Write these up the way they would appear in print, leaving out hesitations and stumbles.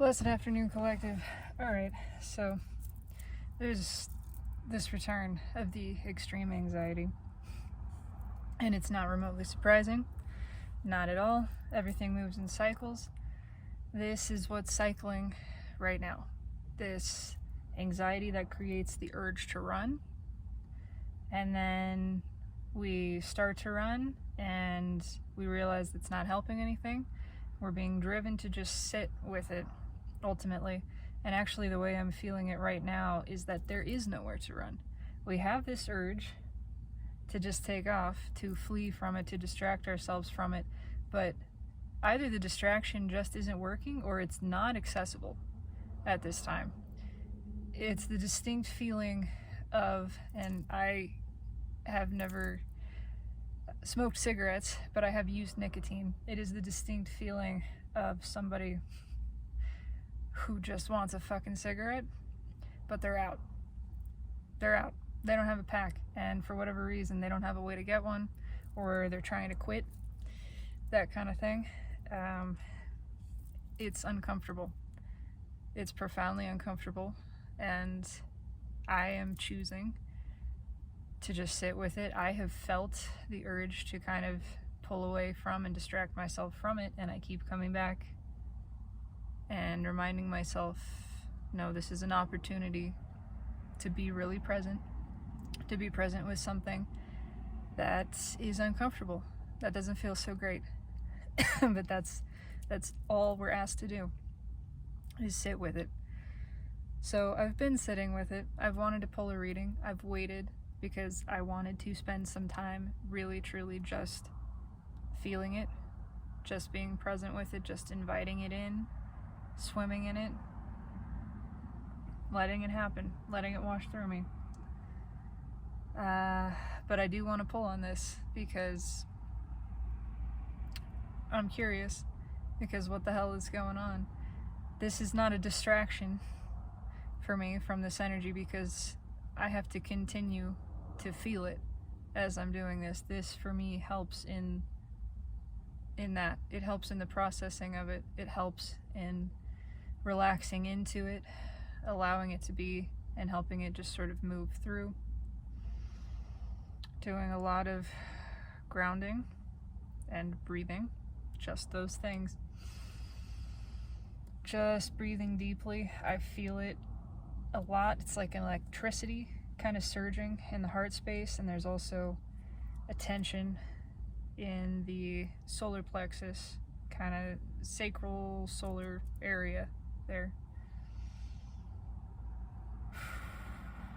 Blessed afternoon, collective. Alright, so there's this return of the extreme anxiety, and it's not remotely surprising. Not at all. Everything moves in cycles. This is what's cycling right now. This anxiety that creates the urge to run, and then we start to run and we realize it's not helping anything. We're being driven to just sit with it, ultimately. And actually, the way I'm feeling it right now is that there is nowhere to run. We have this urge to just take off, to flee from it, to distract ourselves from it, but either the distraction just isn't working or it's not accessible at this time. It's the distinct feeling of, and I have never smoked cigarettes, but I have used nicotine. It is the distinct feeling of somebody who just wants a fucking cigarette, but they're out. They're out. They don't have a pack, and for whatever reason, they don't have a way to get one, or they're trying to quit, that kind of thing. It's uncomfortable. It's profoundly uncomfortable, and I am choosing to just sit with it. I have felt the urge to kind of pull away from and distract myself from it, and I keep coming back and reminding myself, no, this is an opportunity to be really present, to be present with something that is uncomfortable, that doesn't feel so great. But that's all we're asked to do, is sit with it. So I've been sitting with it. I've wanted to pull a reading. I've waited because I wanted to spend some time really, truly just feeling it, just being present with it, just inviting it in, swimming in it, letting it happen, letting it wash through me. But I do want to pull on this because I'm curious, because what the hell is going on? This is not a distraction for me from this energy, because I have to continue to feel it as I'm doing this. This for me helps in that. It helps in the processing of it. It helps in relaxing into it, allowing it to be, and helping it just sort of move through. Doing a lot of grounding and breathing, just those things. Just breathing deeply. I feel it a lot. It's like an electricity kind of surging in the heart space, and there's also a tension in the solar plexus, kind of sacral solar area there.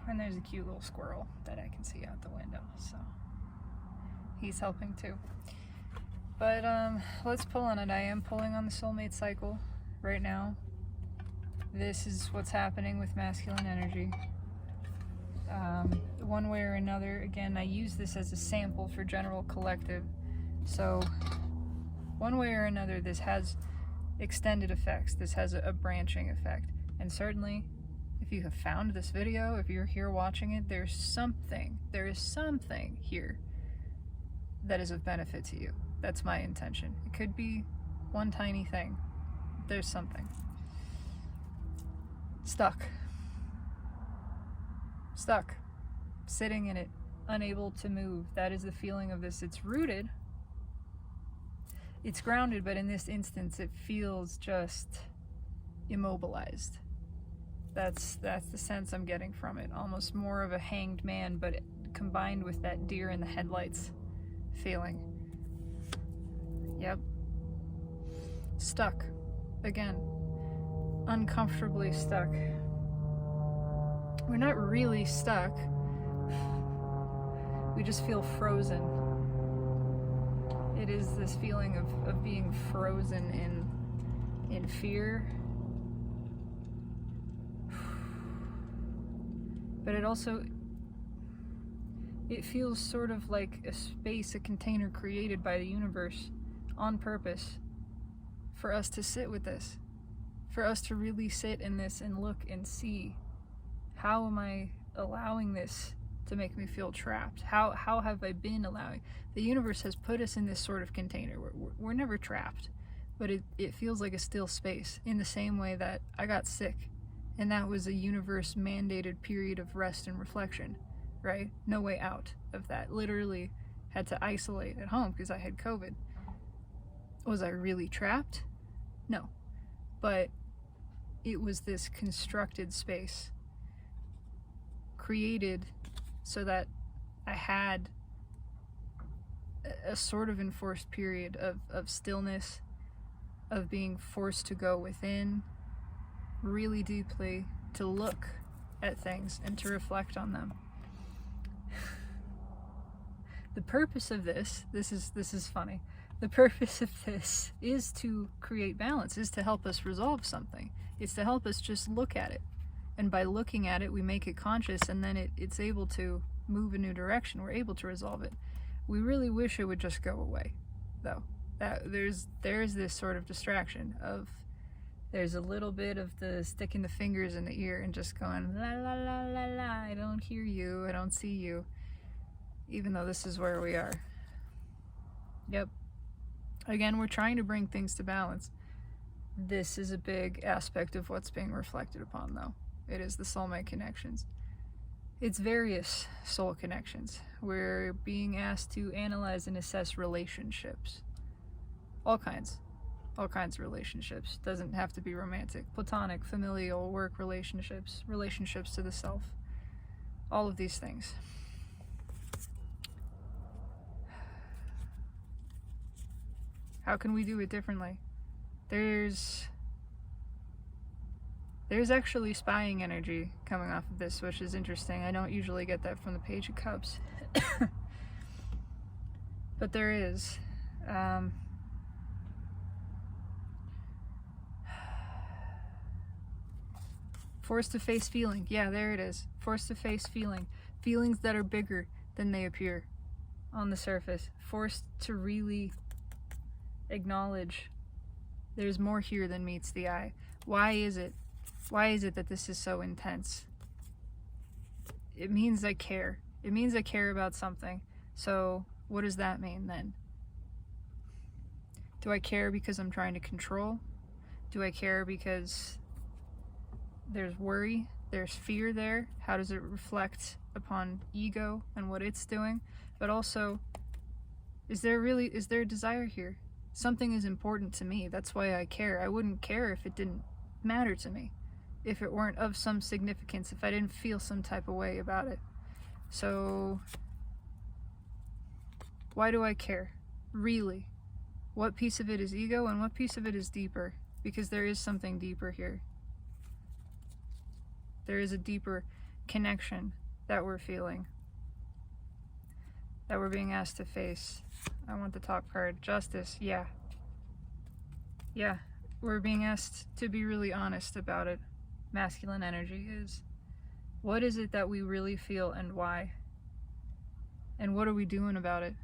And there's a cute little squirrel that I can see out the window, so he's helping too. But let's pull on it. I am pulling on the soulmate cycle right now. This is what's happening with masculine energy. One way or another, again, I use this as a sample for general collective. So one way or another, this has extended effects. This has a branching effect. And certainly, if you have found this video, if you're here watching it, there is something here that is of benefit to you. That's my intention. It could be one tiny thing. There's something. Stuck, sitting in it, unable to move. That is the feeling of this. It's rooted, it's grounded, but in this instance it feels just immobilized. That's the sense I'm getting from it. Almost more of a hanged man, but combined with that deer in the headlights feeling. Yep. Stuck. Again. Uncomfortably stuck. We're not really stuck. We just feel frozen. It is this feeling of being frozen in fear. But it feels sort of like a space, a container created by the universe on purpose for us to sit with this, for us to really sit in this and look and see, how am I allowing this to make me feel trapped? How have I been allowing? The universe has put us in this sort of container. We're never trapped. but it feels like a still space, in the same way that I got sick, and that was a universe mandated period of rest and reflection, right? No way out of that. Literally had to isolate at home because I had COVID. Was I really trapped? No. But it was this constructed space created so that I had a sort of enforced period of stillness, of being forced to go within really deeply, to look at things and to reflect on them. The purpose of this is funny. The purpose of this is to create balance, is to help us resolve something. It's to help us just look at it. And by looking at it, we make it conscious, and then it's able to move a new direction. We're able to resolve it. We really wish it would just go away, though. That there's this sort of distraction of, there's a little bit of the sticking the fingers in the ear and just going, la la la la la, I don't hear you, I don't see you, even though this is where we are. Yep. Again, we're trying to bring things to balance. This is a big aspect of what's being reflected upon, though. It is the soulmate connections. It's various soul connections. We're being asked to analyze and assess relationships. All kinds of relationships. Doesn't have to be romantic, platonic, familial, work relationships, relationships to the self. All of these things. How can we do it differently? There's actually spying energy coming off of this, which is interesting. I don't usually get that from the Page of Cups. But there is. Forced to face feeling. Yeah, there it is. Forced to face feeling. Feelings that are bigger than they appear on the surface. Forced to really acknowledge there's more here than meets the eye. Why is it? Why is it that this is so intense? It means I care. It means I care about something. So what does that mean then? Do I care because I'm trying to control? Do I care because there's worry, there's fear there? How does it reflect upon ego and what it's doing? But also, is there a desire here? Something is important to me. That's why I care. I wouldn't care if it didn't matter to me, if it weren't of some significance, if I didn't feel some type of way about it. So why do I care? Really? What piece of it is ego and what piece of it is deeper? Because there is something deeper here. There is a deeper connection that we're feeling, that we're being asked to face. I want the top card. Justice. Yeah. Yeah. We're being asked to be really honest about it. Masculine energy is. What is it that we really feel and why? And what are we doing about it?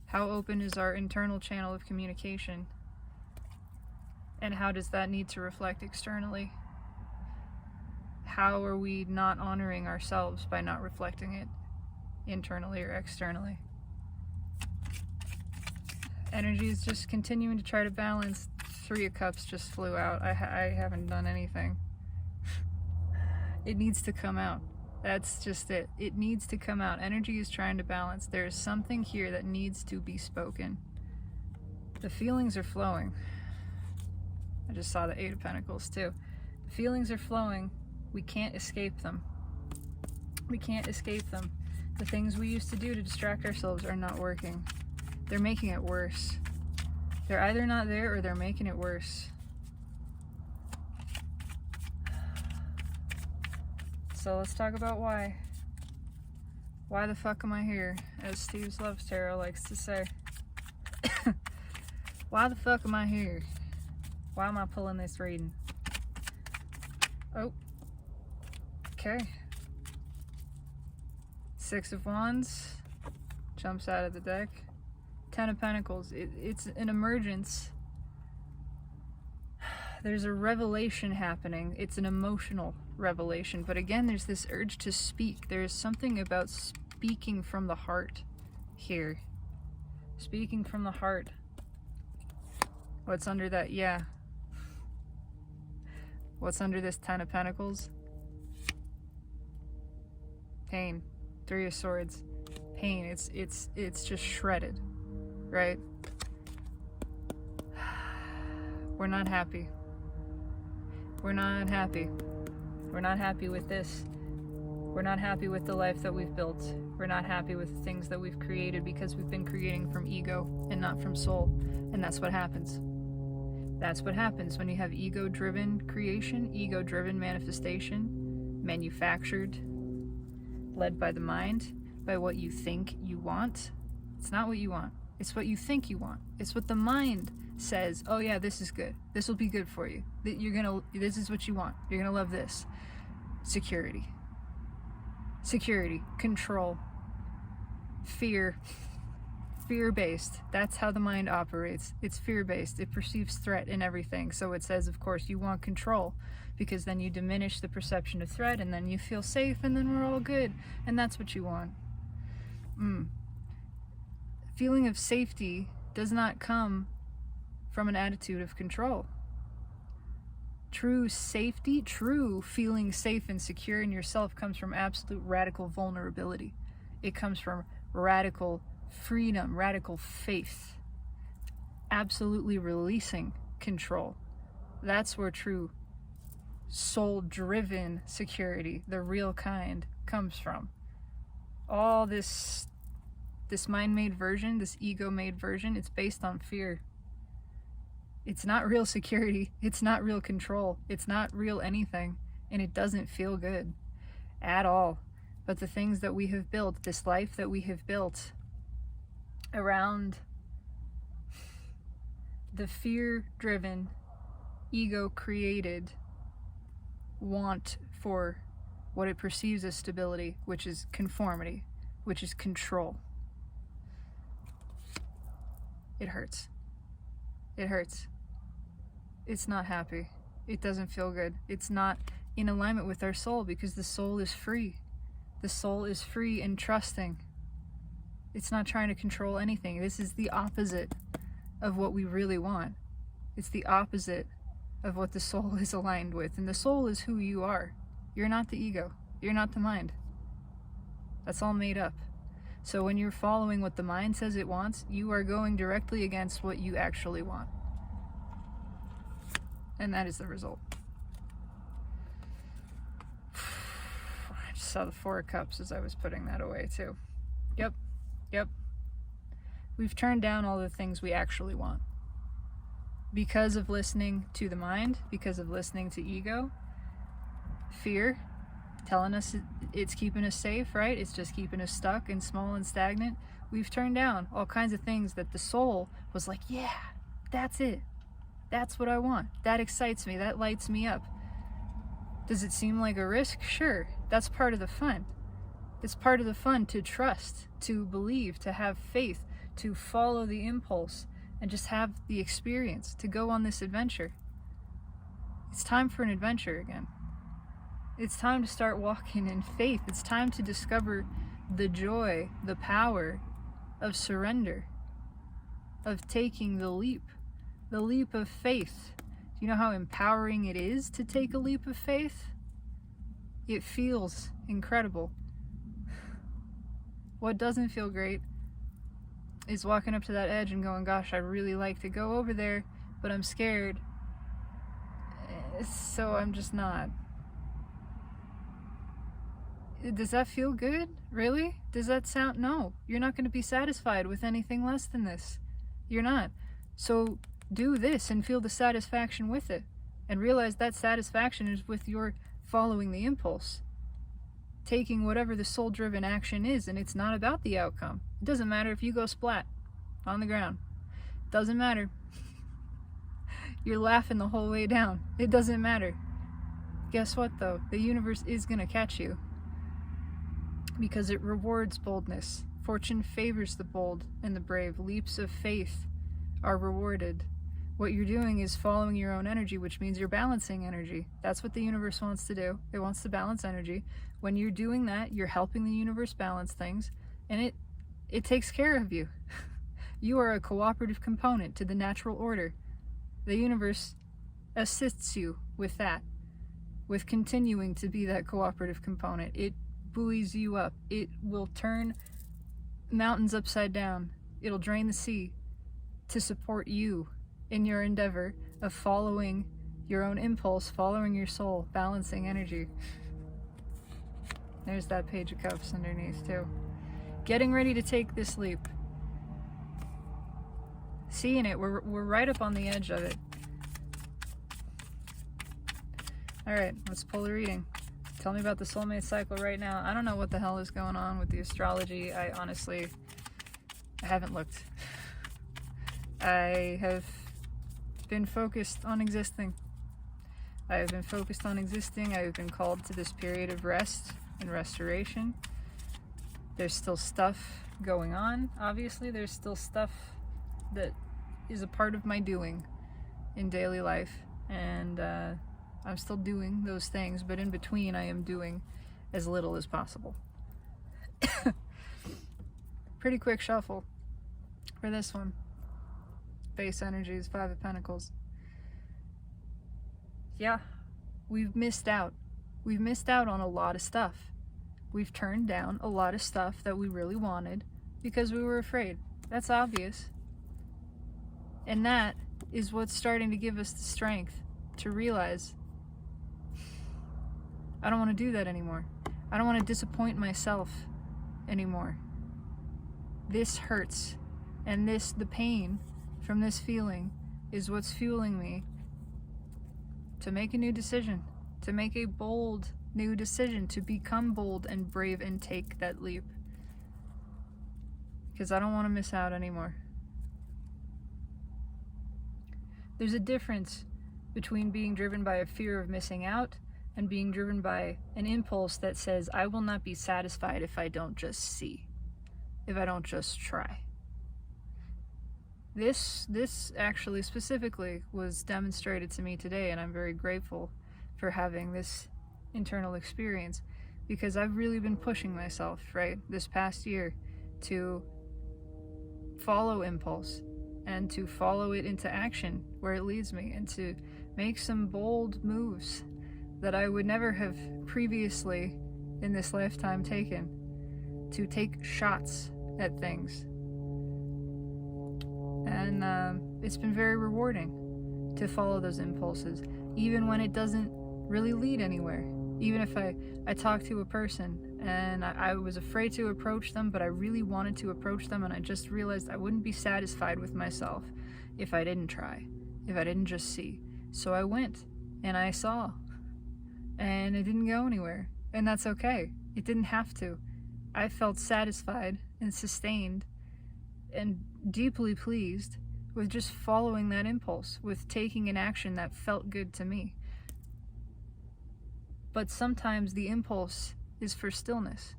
How open is our internal channel of communication? And how does that need to reflect externally? How are we not honoring ourselves by not reflecting it internally or externally? Energy is just continuing to try to balance. 3 of Cups just flew out. I haven't done anything. It needs to come out. That's just it. It needs to come out. Energy is trying to balance. There is something here that needs to be spoken. The feelings are flowing. I just saw the 8 of Pentacles too. The feelings are flowing. We can't escape them. We can't escape them. The things we used to do to distract ourselves are not working. They're making it worse. They're either not there or they're making it worse. So let's talk about why. Why the fuck am I here? As Steve's Loves Tarot likes to say. Why the fuck am I here? Why am I pulling this reading? Oh. Okay. 6 of Wands. Jumps out of the deck. 10 of Pentacles. It's an emergence. There's a revelation happening. It's an emotional revelation. But again, there's this urge to speak. There's something about speaking from the heart here. Speaking from the heart. What's under that? Yeah. What's under this 10 of Pentacles? Pain. 3 of Swords. Pain. It's just shredded, right? We're not happy. We're not happy. We're not happy with this. We're not happy with the life that we've built. We're not happy with the things that we've created because we've been creating from ego and not from soul. And that's what happens. That's what happens when you have ego-driven creation, ego-driven manifestation, manufactured, led by the mind, by what you think you want. It's not what you want. It's what you think you want. It's what the mind says, oh yeah, this is good. This will be good for you. This is what you want. You're gonna love this. Security. Security. Control. Fear. Fear-based. That's how the mind operates. It's fear-based. It perceives threat in everything. So it says, of course, you want control, because then you diminish the perception of threat, and then you feel safe, and then we're all good. And that's what you want. Feeling of safety does not come from an attitude of control. True safety, true feeling safe and secure in yourself comes from absolute radical vulnerability. It comes from radical freedom, radical faith. Absolutely releasing control. That's where true soul-driven security, the real kind, comes from. All this mind-made version, this ego-made version, it's based on fear. It's not real security. It's not real control. It's not real anything. And it doesn't feel good at all. But the things that we have built, this life that we have built around the fear-driven, ego-created want for what it perceives as stability, which is conformity, which is control. It hurts. It hurts. It's not happy. It doesn't feel good. It's not in alignment with our soul, because the soul is free. The soul is free and trusting. It's not trying to control anything. This is the opposite of what we really want. It's the opposite of what the soul is aligned with. And the soul is who you are. You're not the ego. You're not the mind. That's all made up. So when you're following what the mind says it wants, you are going directly against what you actually want. And that is the result. I just saw the 4 of Cups as I was putting that away too. Yep. We've turned down all the things we actually want. Because of listening to the mind, because of listening to ego, fear, telling us it's keeping us safe, right? It's just keeping us stuck and small and stagnant. We've turned down all kinds of things that the soul was like, yeah, that's it. That's what I want. That excites me. That lights me up. Does it seem like a risk? Sure. That's part of the fun. It's part of the fun to trust, to believe, to have faith, to follow the impulse, and just have the experience, to go on this adventure. It's time for an adventure again. It's time to start walking in faith. It's time to discover the joy, the power of surrender, of taking the leap of faith. Do you know how empowering it is to take a leap of faith? It feels incredible. What doesn't feel great is walking up to that edge and going, gosh, I really like to go over there, but I'm scared, so I'm just not. Does that feel good? Really? Does that sound? No. You're not going to be satisfied with anything less than this. You're not. So do this and feel the satisfaction with it, and realize that satisfaction is with your following the impulse, taking whatever the soul-driven action is, and it's not about the outcome. It doesn't matter if you go splat on the ground. It doesn't matter. You're laughing the whole way down. It doesn't matter. Guess what, though? The universe is going to catch you, because it rewards boldness. Fortune favors the bold and the brave. Leaps of faith are rewarded. What you're doing is following your own energy, which means you're balancing energy. That's what the universe wants to do. It wants to balance energy. When you're doing that, you're helping the universe balance things, and it takes care of you. You are a cooperative component to the natural order. The universe assists you with that, with continuing to be that cooperative component. It buoys you up. It will turn mountains upside down. It'll drain the sea to support you in your endeavor of following your own impulse, following your soul, balancing energy. There's that Page of Cups underneath too. Getting ready to take this leap. Seeing it, we're right up on the edge of it. Alright, let's pull the reading. Tell me about the soulmate cycle right now. I don't know what the hell is going on with the astrology. I haven't looked. I have been focused on existing. I have been focused on existing. I have been called to this period of rest and restoration. There's still stuff going on, obviously. There's still stuff that is a part of my doing in daily life. And I'm still doing those things, but in between I am doing as little as possible. Pretty quick shuffle for this one. Base energies, Five of Pentacles. Yeah, we've missed out. We've missed out on a lot of stuff. We've turned down a lot of stuff that we really wanted because we were afraid. That's obvious. And that is what's starting to give us the strength to realize I don't want to do that anymore. I don't want to disappoint myself anymore. This hurts. And the pain from this feeling is what's fueling me to make a new decision, to make a bold new decision, to become bold and brave and take that leap. Because I don't want to miss out anymore. There's a difference between being driven by a fear of missing out and being driven by an impulse that says, I will not be satisfied if I don't just see, if I don't just try. This actually specifically was demonstrated to me today, and I'm very grateful for having this internal experience, because I've really been pushing myself, right, this past year to follow impulse and to follow it into action where it leads me, and to make some bold moves that I would never have previously in this lifetime taken, to take shots at things. And it's been very rewarding to follow those impulses, even when it doesn't really lead anywhere. Even if I talk to a person and I was afraid to approach them, but I really wanted to approach them, and I just realized I wouldn't be satisfied with myself if I didn't try, if I didn't just see. So I went and I saw, and it didn't go anywhere, and that's okay. It didn't have to. I felt satisfied and sustained and deeply pleased with just following that impulse, with taking an action that felt good to me. But sometimes the impulse is for stillness.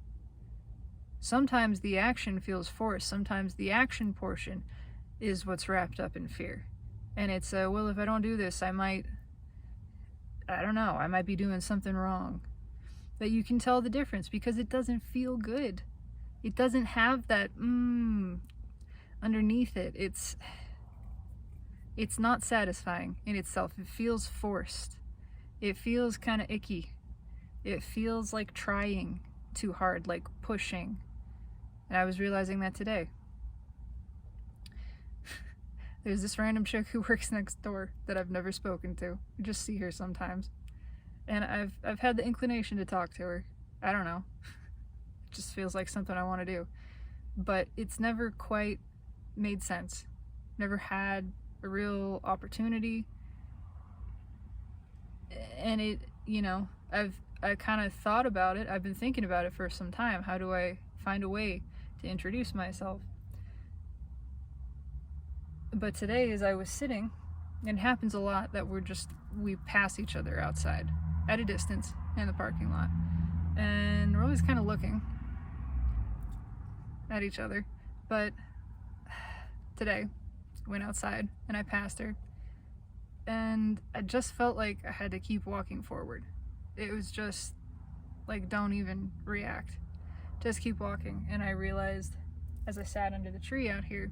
Sometimes the action feels forced. Sometimes the action portion is what's wrapped up in fear. And it's, well, if I don't do this, I might be doing something wrong. But you can tell the difference because it doesn't feel good. It doesn't have that underneath it. It's not satisfying in itself. It feels forced. It feels kind of icky. It feels like trying too hard, like pushing. And I was realizing that today. There's this random chick who works next door that I've never spoken to. I just see her sometimes. And I've had the inclination to talk to her. I don't know. It just feels like something I want to do. But it's never quite made sense. Never had a real opportunity. And it, I kind of thought about it. I've been thinking about it for some time. How do I find a way to introduce myself? But today, as I was sitting, it happens a lot that we pass each other outside at a distance in the parking lot. And we're always kind of looking at each other. But today, I went outside and I passed her. And I just felt like I had to keep walking forward. It was just like, don't even react. Just keep walking. And I realized as I sat under the tree out here,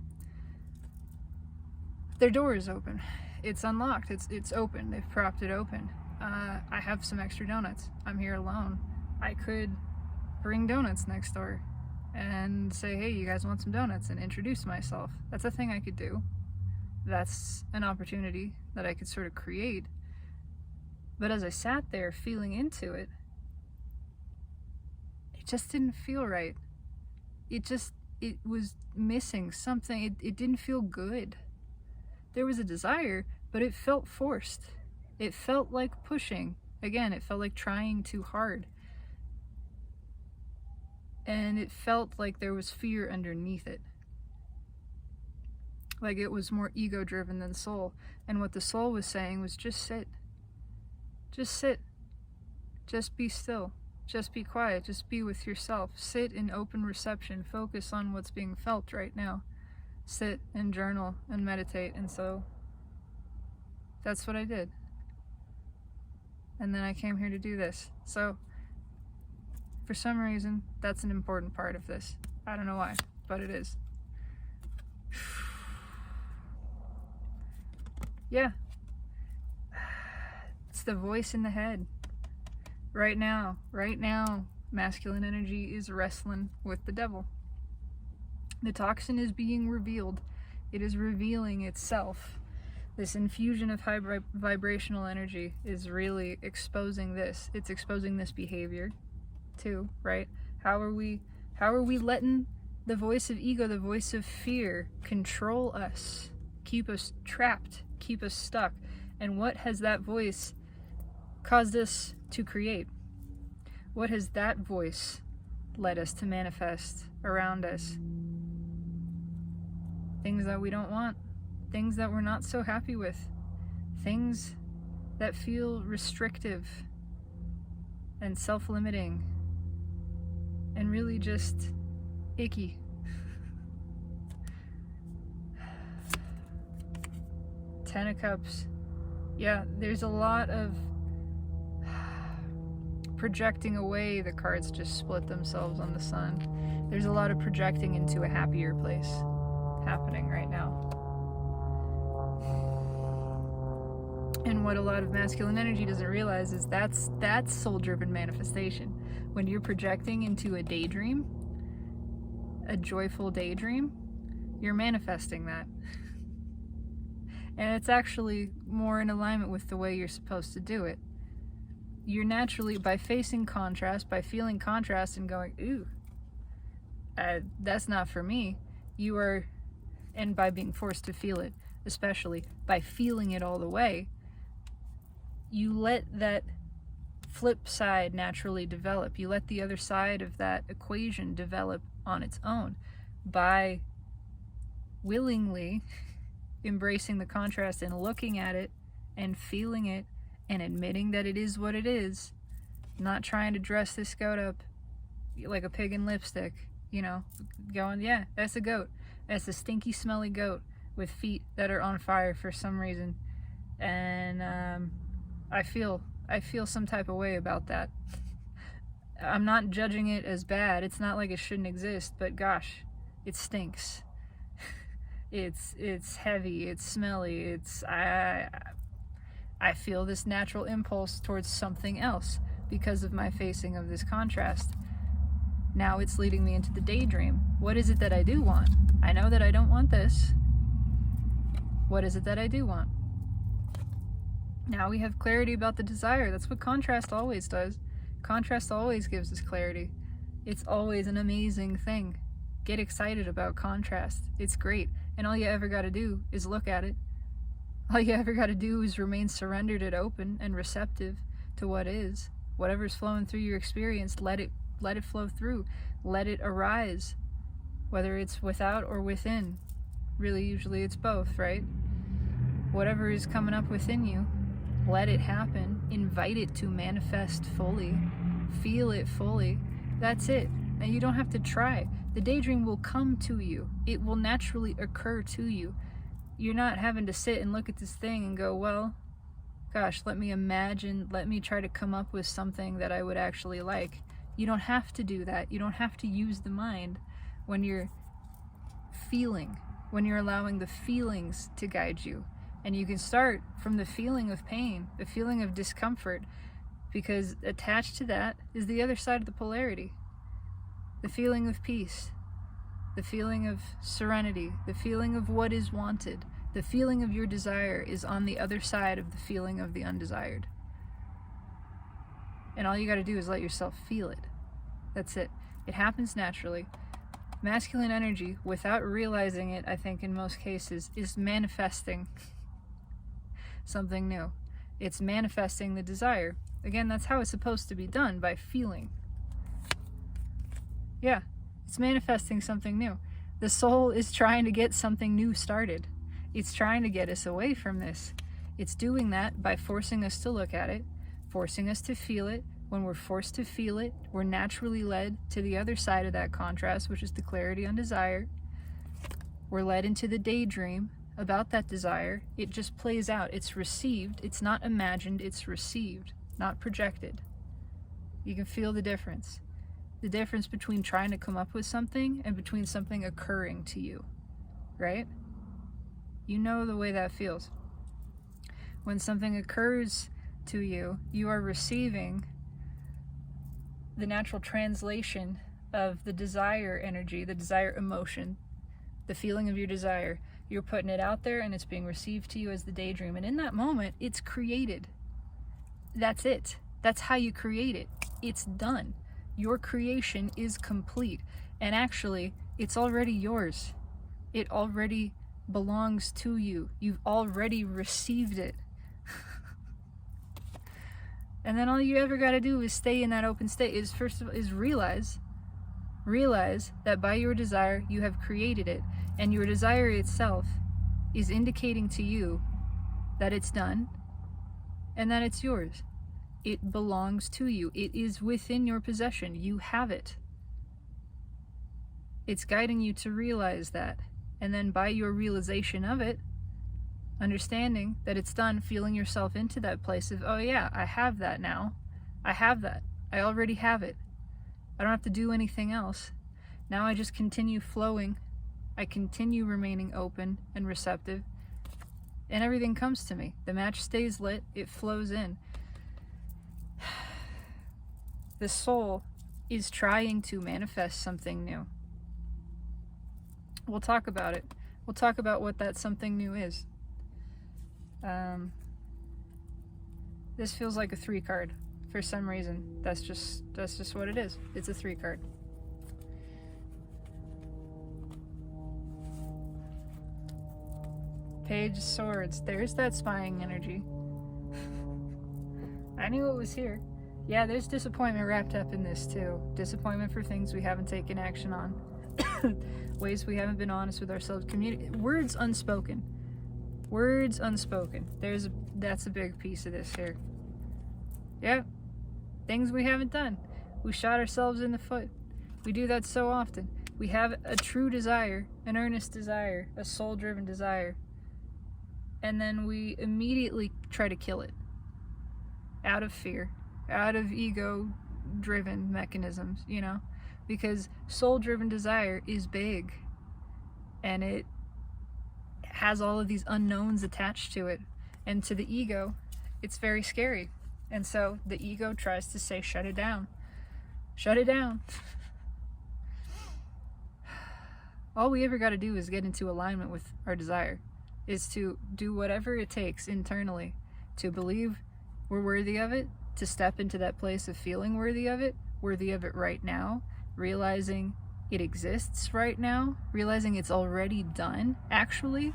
Their door is open. It's unlocked. It's open. They've propped it open. I have some extra donuts. I'm here alone. I could bring donuts next door and say, hey, you guys want some donuts, and introduce myself. That's a thing I could do. That's an opportunity that I could sort of create. But as I sat there feeling into it, it just didn't feel right. It was missing something. It didn't feel good. There was a desire, but it felt forced. It felt like pushing. Again, it felt like trying too hard. And it felt like there was fear underneath it. Like it was more ego-driven than soul. And what the soul was saying was just sit. Just sit. Just be still. Just be quiet. Just be with yourself. Sit in open reception. Focus on what's being felt right now. Sit and journal and meditate. And so that's what I did. And then I came here to do this. So for some reason, that's an important part of this. I don't know why, but it is. Yeah. It's the voice in the head. Right now, masculine energy is wrestling with the devil. The toxin is being revealed. It is revealing itself. This infusion of high vibrational energy is really exposing this. It's exposing this behavior too, right? How are we letting the voice of ego, the voice of fear, control us, keep us trapped, keep us stuck? And what has that voice caused us to create? What has that voice led us to manifest around us? Things that we don't want, things that we're not so happy with, things that feel restrictive and self-limiting and really just icky. Ten of Cups. Yeah, there's a lot of projecting away. The cards just split themselves on the sun. There's a lot of projecting into a happier place happening right now. And what a lot of masculine energy doesn't realize is that's soul-driven manifestation. When you're projecting into a daydream, a joyful daydream, you're manifesting that. And it's actually more in alignment with the way you're supposed to do it. You're naturally, by facing contrast, by feeling contrast and going, ooh, that's not for me, you are, and by being forced to feel it, especially by feeling it all the way, you let that flip side naturally develop. You let the other side of that equation develop on its own by willingly embracing the contrast and looking at it and feeling it and admitting that it is what it is, not trying to dress this goat up like a pig in lipstick, you know, going, yeah, that's a goat. That's a stinky, smelly goat with feet that are on fire for some reason. And I feel some type of way about that. I'm not judging it as bad. It's not like it shouldn't exist, but gosh, it stinks. It's heavy, it's smelly, I feel this natural impulse towards something else because of my facing of this contrast. Now it's leading me into the daydream. What is it that I do want? I know that I don't want this. What is it that I do want? Now we have clarity about the desire. That's what contrast always does. Contrast always gives us clarity. It's always an amazing thing. Get excited about contrast. It's great. And all you ever got to do is look at it. All you ever got to do is remain surrendered and open and receptive to what is. Whatever's flowing through your experience, let it flow through. Let it arise. Whether it's without or within. Really, usually it's both, right? Whatever is coming up within you, let it happen. Invite it to manifest fully. Feel it fully. That's it. And you don't have to try. The daydream will come to you. It will naturally occur to you. You're not having to sit and look at this thing and go, well, gosh, let me imagine, let me try to come up with something that I would actually like. You don't have to do that. You don't have to use the mind when you're feeling. when you're allowing the feelings to guide you. And you can start from the feeling of pain, the feeling of discomfort, because attached to that is the other side of the polarity. The feeling of peace, the feeling of serenity, the feeling of what is wanted, the feeling of your desire is on the other side of the feeling of the undesired. And all you got to do is let yourself feel it. That's it. It happens naturally. Masculine energy, without realizing it, I think in most cases, is manifesting something new. It's manifesting the desire. Again, that's how it's supposed to be done, by feeling. Yeah, it's manifesting something new. The soul is trying to get something new started. It's trying to get us away from this. It's doing that by forcing us to look at it, forcing us to feel it. When we're forced to feel it, we're naturally led to the other side of that contrast, which is the clarity on desire. We're led into the daydream about that desire. It just plays out. It's received. It's not imagined. It's received, not projected. You can feel the difference. The difference between trying to come up with something and between something occurring to you, right? You know the way that feels. When something occurs to you, you are receiving the natural translation of the desire energy, the desire emotion, the feeling of your desire. You're putting it out there and it's being received to you as the daydream. And in that moment, it's created. That's it. That's how you create it. It's done. Your creation is complete. And actually, it's already yours. It already belongs to you. You've already received it. And then all you ever got to do is stay in that open state. Is first of all, is realize that by your desire you have created it, and your desire itself is indicating to you that it's done and that it's yours. It belongs to you. It is within your possession. You have it. It's guiding you to realize that, and then by your realization of it, understanding that it's done, feeling yourself into that place of, oh yeah, I have that now. I have that. I already have it. I don't have to do anything else. Now I just continue flowing. I continue remaining open and receptive. And everything comes to me. The match stays lit. It flows in. The soul is trying to manifest something new. We'll talk about it. We'll talk about what that something new is. This feels like a 3 card for some reason. That's just what it is. It's a 3 card. Page of Swords. There's that spying energy. I knew it was here. Yeah, there's disappointment wrapped up in this too. Disappointment for things we haven't taken action on. Ways we haven't been honest with ourselves. Words unspoken. Words unspoken. That's a big piece of this here. Yeah. Things we haven't done. We shot ourselves in the foot. We do that so often. We have a true desire, an earnest desire, a soul-driven desire, and then we immediately try to kill it. Out of fear. Out of ego-driven mechanisms, you know? Because soul-driven desire is big. And it has all of these unknowns attached to it, and to the ego it's very scary, and so the ego tries to say, shut it down, shut it down. All we ever got to do is get into alignment with our desire, is to do whatever it takes internally to believe we're worthy of it, to step into that place of feeling worthy of it right now, realizing it exists right now, realizing it's already done, actually.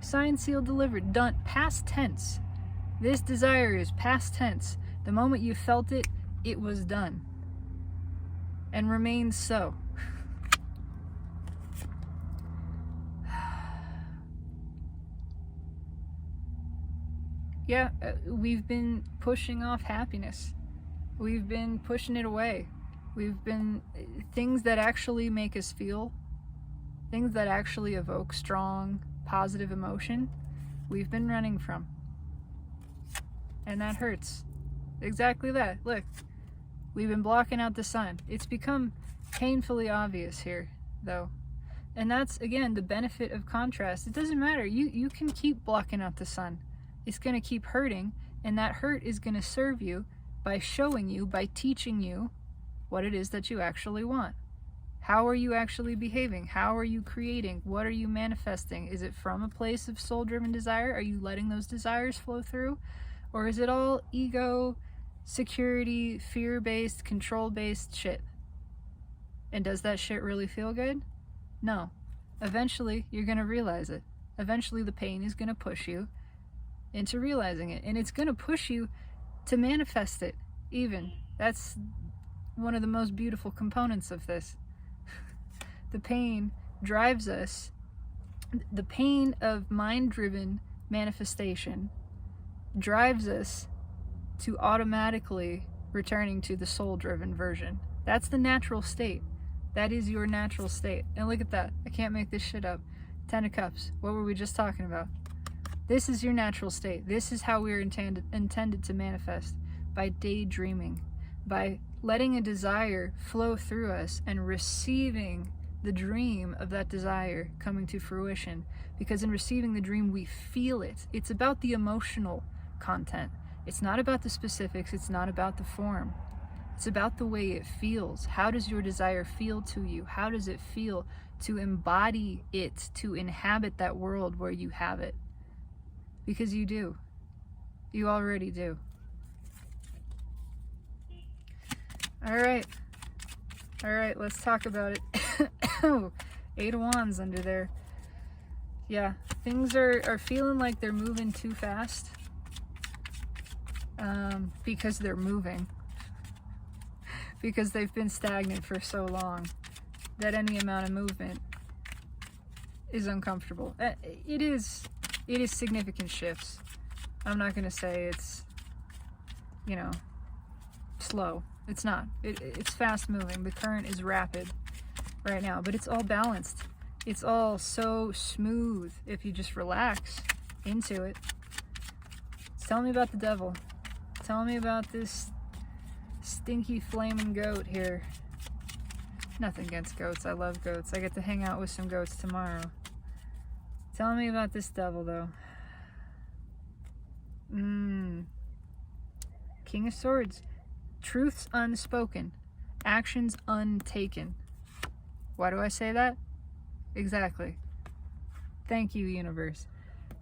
Signed, sealed, delivered, done, past tense. This desire is past tense. The moment you felt it, it was done. And remains so. Yeah, we've been pushing off happiness. We've been pushing it away. We've been, things that actually make us feel, things that actually evoke strong, positive emotion, we've been running from. And that hurts. Exactly that. Look, we've been blocking out the sun. It's become painfully obvious here, though, And that's, again, the benefit of contrast. It doesn't matter. You can keep blocking out the sun. It's going to keep hurting, and that hurt is going to serve you by showing you, by teaching you what it is that you actually want. How are you actually behaving? How are you creating? What are you manifesting? Is it from a place of soul-driven desire? Are you letting those desires flow through? Or is it all ego, security, fear-based, control-based shit? And does that shit really feel good? No. Eventually, you're going to realize it. Eventually, the pain is going to push you into realizing it. And it's going to push you to manifest it, even. That's one of the most beautiful components of this. The pain drives us. The pain of mind-driven manifestation drives us to automatically returning to the soul-driven version. That's the natural state. That is your natural state. And look at that. I can't make this shit up. 10 of Cups. What were we just talking about? This is your natural state. This is how we're intended to manifest. By daydreaming. By letting a desire flow through us and receiving the dream of that desire coming to fruition. Because in receiving the dream, we feel it. It's about the emotional content. It's not about the specifics. It's not about the form. It's about the way it feels. How does your desire feel to you? How does it feel to embody it, to inhabit that world where you have it? Because you do. You already do. All right, let's talk about it. Oh, 8 of Wands under there. Yeah, things are feeling like they're moving too fast. Because they're moving. Because they've been stagnant for so long that any amount of movement is uncomfortable. It is significant shifts. I'm not going to say it's, slow. It's not. It's fast moving. The current is rapid right now, but it's all balanced. It's all so smooth if you just relax into it. Tell me about the devil. Tell me about this stinky flaming goat here. Nothing against goats. I love goats. I get to hang out with some goats tomorrow. Tell me about this devil, though. King of Swords. Truths unspoken. Actions untaken. Why do I say that? Exactly. Thank you, universe.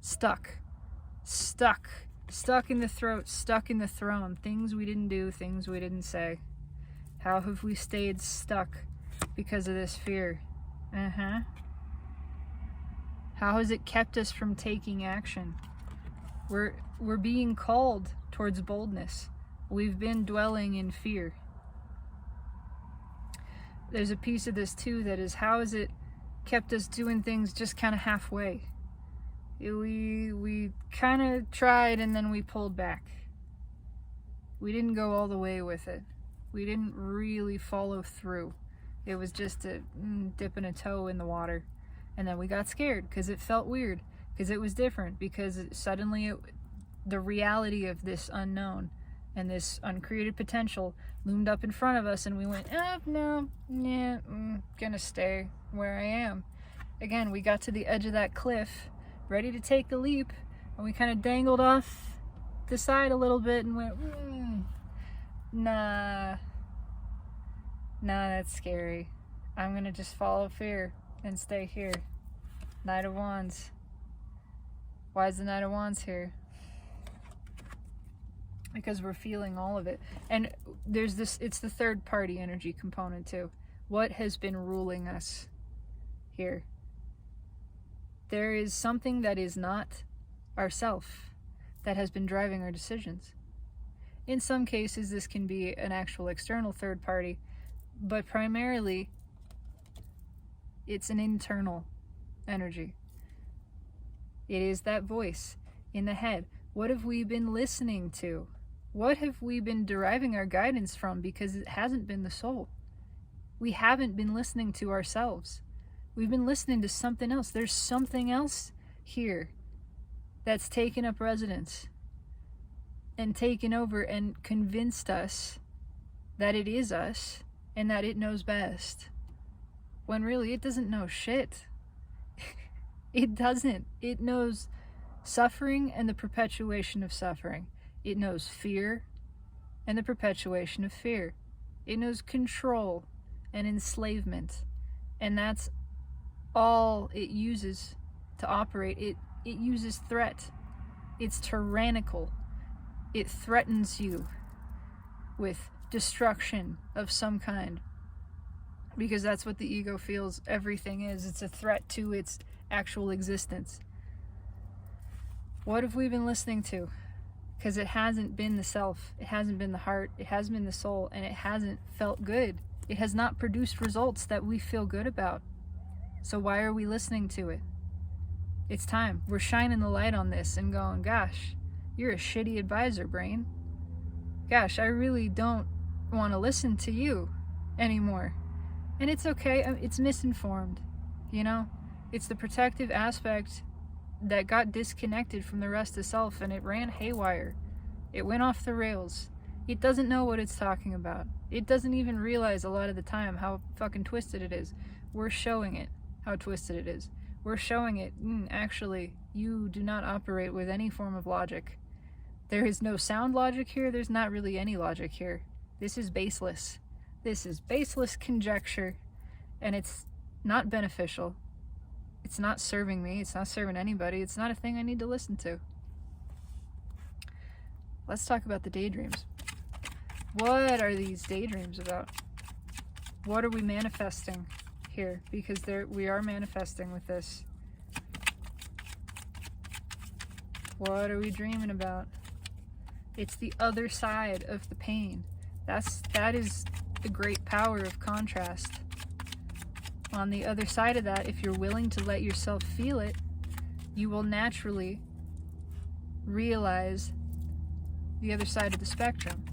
Stuck in the throat, stuck in the throne. Things we didn't do, things we didn't say. How have we stayed stuck because of this fear? How has it kept us from taking action? We're being called towards boldness. We've been dwelling in fear. There's a piece of this too that is, how has it kept us doing things just kind of halfway? We kind of tried and then we pulled back. We didn't go all the way with it. We didn't really follow through. It was just a dipping a toe in the water. And then we got scared because it felt weird, because it was different, because suddenly the reality of this unknown and this uncreated potential loomed up in front of us, and we went, gonna stay where I am. Again, we got to the edge of that cliff, ready to take the leap, and we kind of dangled off the side a little bit and went, nah, that's scary. I'm gonna just follow fear and stay here. Knight of Wands. Why is the Knight of Wands here? Because we're feeling all of it. And there's this, it's the third party energy component too. What has been ruling us here? There is something that is not ourself that has been driving our decisions. In some cases, this can be an actual external third party, but primarily it's an internal energy. It is that voice in the head. What have we been listening to? What have we been deriving our guidance from? Because it hasn't been the soul. We haven't been listening to ourselves. We've been listening to something else. There's something else here that's taken up residence and taken over and convinced us that it is us and that it knows best, when really it doesn't know shit. It doesn't. It knows suffering and the perpetuation of suffering. It knows fear and the perpetuation of fear. It knows control and enslavement. And that's all it uses to operate. It uses threat. It's tyrannical. It threatens you with destruction of some kind. Because that's what the ego feels everything is. It's a threat to its actual existence. What have we been listening to? Because it hasn't been the self, it hasn't been the heart, it hasn't been the soul, and it hasn't felt good. It has not produced results that we feel good about. So why are we listening to it? It's time. We're shining the light on this and going, gosh, you're a shitty advisor, brain. Gosh, I really don't want to listen to you anymore. And it's okay, it's misinformed, you know? It's the protective aspect that got disconnected from the rest of self, and it ran haywire. It went off the rails. It doesn't know what it's talking about. It doesn't even realize a lot of the time how fucking twisted it is. We're showing it how twisted it is. We're showing it, actually, you do not operate with any form of logic. There is no sound logic here. There's not really any logic here. This is baseless. This is baseless conjecture, and it's not beneficial. It's not serving me. It's not serving anybody. It's not a thing I need to listen to. Let's talk about the daydreams. What are these daydreams about? What are we manifesting here? Because we are manifesting with this. What are we dreaming about? It's the other side of the pain. That is the great power of contrast. On the other side of that, if you're willing to let yourself feel it, you will naturally realize the other side of the spectrum,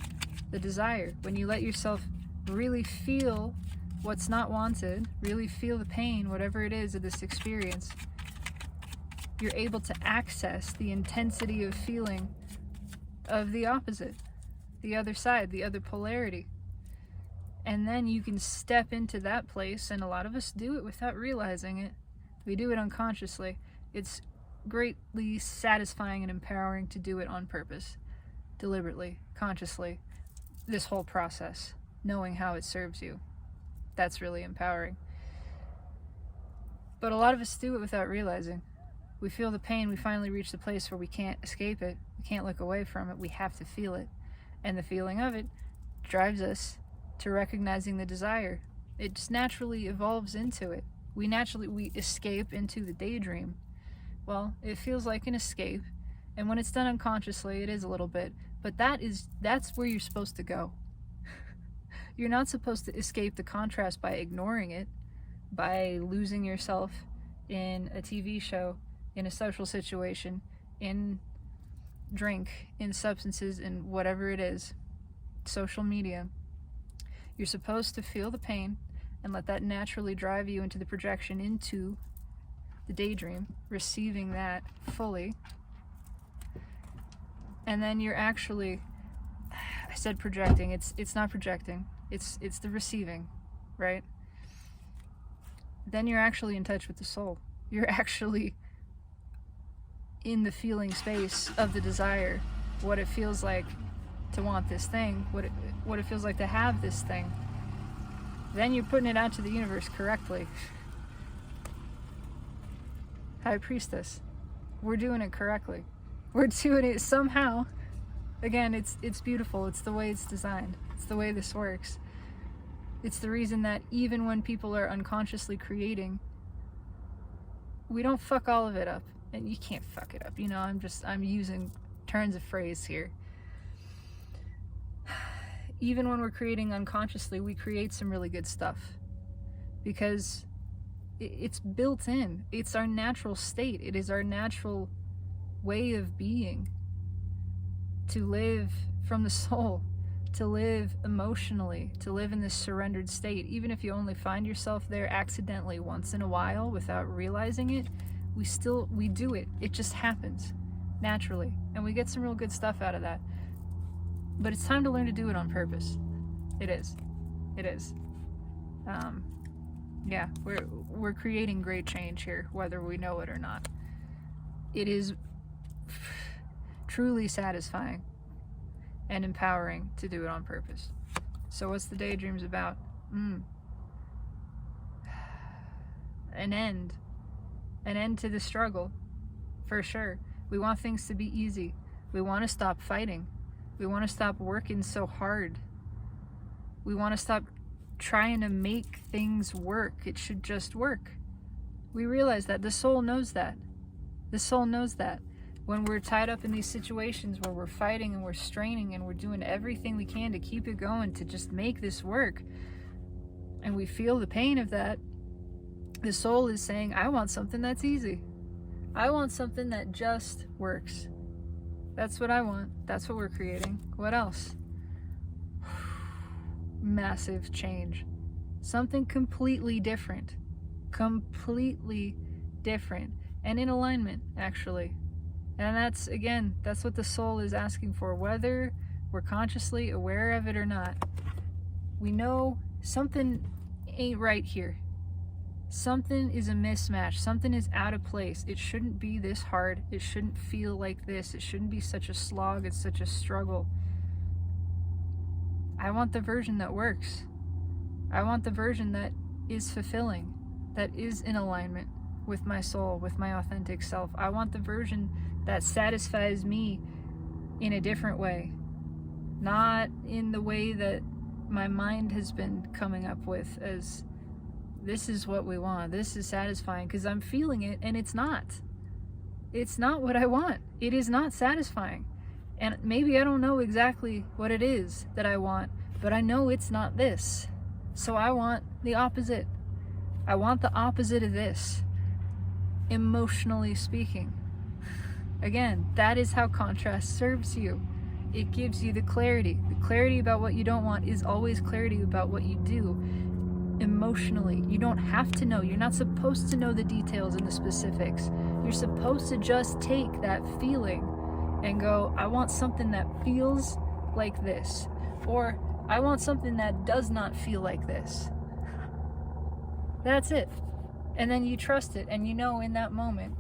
the desire. When you let yourself really feel what's not wanted, really feel the pain, whatever it is of this experience, you're able to access the intensity of feeling of the opposite, the other side, the other polarity. And then you can step into that place, and a lot of us do it without realizing it. We do it unconsciously. It's greatly satisfying and empowering to do it on purpose, deliberately, consciously. This whole process, knowing how it serves you, that's really empowering. But a lot of us do it without realizing. We feel the pain, we finally reach the place where we can't escape it, we can't look away from it, we have to feel it. And the feeling of it drives us to recognizing the desire. It just naturally evolves into it. We escape into the daydream. Well, it feels like an escape, and when it's done unconsciously, it is a little bit, but that's where you're supposed to go. You're not supposed to escape the contrast by ignoring it, by losing yourself in a TV show, in a social situation, in drink, in substances, in whatever it is, social media. You're supposed to feel the pain and let that naturally drive you into the projection, into the daydream, receiving that fully. And then you're actually, I said projecting, it's not projecting, it's the receiving, right? Then you're actually in touch with the soul. You're actually in the feeling space of the desire, what it feels like to want this thing, what it feels like to have this thing. Then you're putting it out to the universe correctly. High Priestess, we're doing it correctly. We're doing it somehow. Again, it's beautiful. It's the way it's designed. It's the way this works. It's the reason that even when people are unconsciously creating, we don't fuck all of it up. And you can't fuck it up. You know, I'm using turns of phrase here. Even when we're creating unconsciously, we create some really good stuff. Because it's built in. It's our natural state. It is our natural way of being. To live from the soul. To live emotionally. To live in this surrendered state. Even if you only find yourself there accidentally once in a while without realizing it, we do it. It just happens naturally. And we get some real good stuff out of that. But it's time to learn to do it on purpose. It is. Yeah, we're creating great change here, whether we know it or not. It is truly satisfying and empowering to do it on purpose. So what's the daydreams about? An end to the struggle, for sure. We want things to be easy. We want to stop fighting. We want to stop working so hard. We want to stop trying to make things work. It should just work. We realize that. The soul knows that. The soul knows that. When we're tied up in these situations where we're fighting and we're straining and we're doing everything we can to keep it going, to just make this work, and we feel the pain of that, the soul is saying, I want something that's easy. I want something that just works. That's what I want. That's what we're creating. What else? Massive change. Something completely different. Completely different. And in alignment, actually. And that's, again, that's what the soul is asking for. Whether we're consciously aware of it or not, we know something ain't right here. Something is a mismatch. Something is out of place. It shouldn't be this hard. It shouldn't feel like this. It shouldn't be such a slog. It's such a struggle. I want the version that works. I want the version that is fulfilling, that is in alignment with my soul, with my authentic self. I want the version that satisfies me in a different way, not in the way that my mind has been coming up with as this is what we want, this is satisfying, because I'm feeling it and it's not. It's not what I want. It is not satisfying. And maybe I don't know exactly what it is that I want, but I know it's not this. So I want the opposite. I want the opposite of this, emotionally speaking. Again, that is how contrast serves you. It gives you the clarity. The clarity about what you don't want is always clarity about what you do emotionally. You don't have to know. You're not supposed to know the details and the specifics. You're supposed to just take that feeling and go, I want something that feels like this, or I want something that does not feel like this. That's it. And then you trust it, and you know in that moment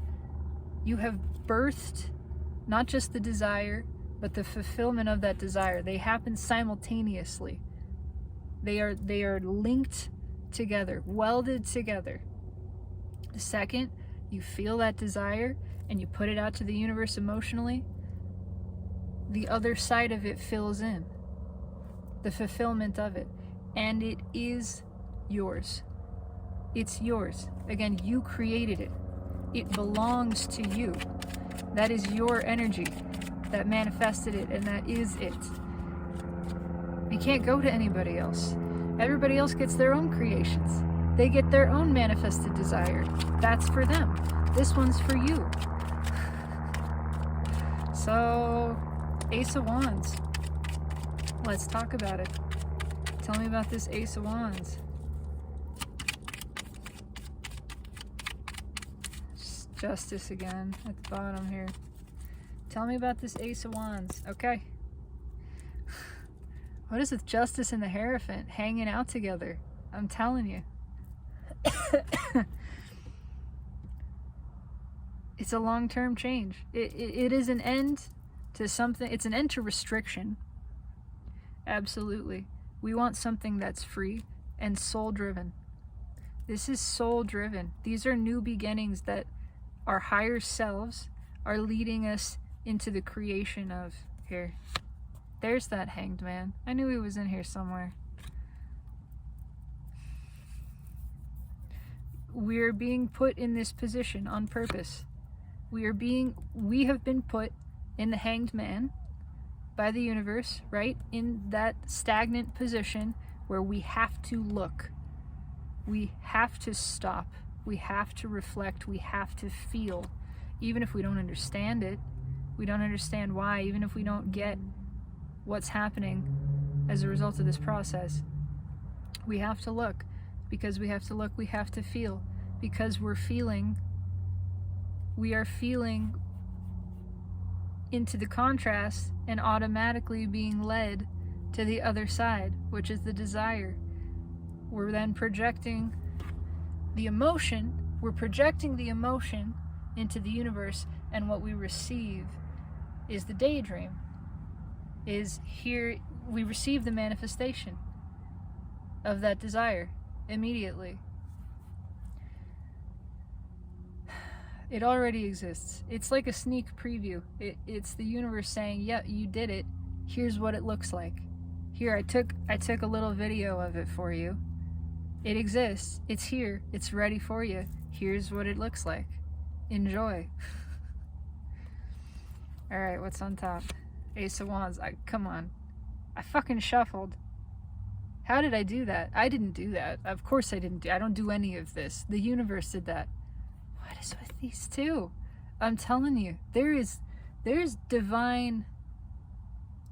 you have birthed not just the desire, but the fulfillment of that desire. They happen simultaneously. They are linked together, welded together. The second you feel that desire and you put it out to the universe emotionally, the other side of it fills in. The fulfillment of it. And it is yours. It's yours. Again, you created it. It belongs to you. That is your energy that manifested it, and that is it. You can't go to anybody else. Everybody else gets their own creations. They get their own manifested desire. That's for them. This one's for you. So, Ace of Wands. Let's talk about it. Tell me about this Ace of Wands. Justice again at the bottom here. Tell me about this Ace of Wands. Okay. What is with Justice and the Hierophant hanging out together? I'm telling you. It's a long-term change. It is an end to something. It's an end to restriction. Absolutely. We want something that's free and soul-driven. This is soul-driven. These are new beginnings that our higher selves are leading us into the creation of. Here. There's that Hanged Man. I knew he was in here somewhere. We're being put in this position on purpose. We have been put in the Hanged Man by the universe, right? In that stagnant position where we have to look. We have to stop. We have to reflect. We have to feel. Even if we don't understand it, we don't understand why, even if we don't get what's happening as a result of this process, we have to look. Because we have to look, we have to feel. Because we are feeling into the contrast and automatically being led to the other side, which is the desire. We're then projecting The emotion, we're projecting the emotion into the universe, and what we receive is the daydream. Is here, we receive the manifestation of that desire immediately. It already exists. It's like a sneak preview. It's the universe saying, yeah, you did it. Here's what it looks like. Here, I took a little video of it for you. It exists. It's here. It's ready for you. Here's what it looks like. Enjoy. All right, what's on top? Ace of Wands. Come on. I fucking shuffled. How did I do that? I didn't do that. Of course I didn't. I don't do any of this. The universe did that. What is with these two? I'm telling you, there's divine